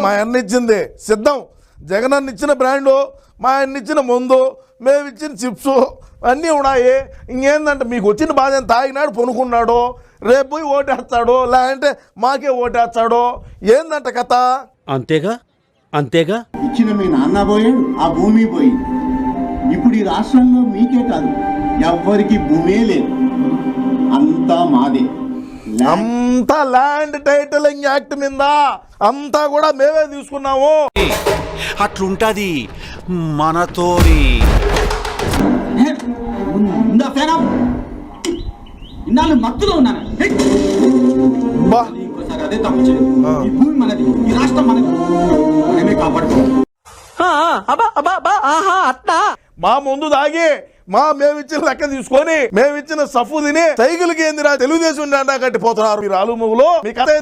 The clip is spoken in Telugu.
మా అన్న ఇచ్చింది సిద్ధం, జగన్ అన్న ఇచ్చిన బ్రాండు, మా అన్న ఇచ్చిన మందు, మేము ఇచ్చిన చిప్స్ అన్నీ ఉన్నాయి. ఇంకేందంటే మీకు వచ్చిన బాధ తాగినాడు పొనుకున్నాడు, రేపు పోయి ఓటేస్తాడు, లేదంటే మాకే ఓటేస్తాడు, ఏందంట కథ? అంతేగా అంతేగా. ఇచ్చిన మీ నాన్న పోయాడు, ఆ భూమి పోయింది. ఇప్పుడు ఈ రాష్ట్రంలో మీకే కాదు ఎవ్వరికి భూమే లేదు, అంతా మాదే. అంతా ల్యాండ్ టైటిలింగ్ యాక్ట్ మీద అంతా కూడా మేమే తీసుకున్నాము. అట్లుంటది మనతోని. ఇన్నాళ్ళు మత్తులో ఉన్నాను. బా ఇంకోసారి అదే తప్పు చేయదు. ఈ భూమి మనది, ఈ రాష్ట్రం మనది, మనమే కాపాడుకోవాలి. మా ముందు దాగి మేమిచ్చిన లెక్క తీసుకొని మేమిచ్చిన సఫు తిని సైకిల్కి ఏందిరా తెలుగుదేశం జెండా కట్టిపోతున్నారు మీరు ఆలుమూగులో. మీకు అదే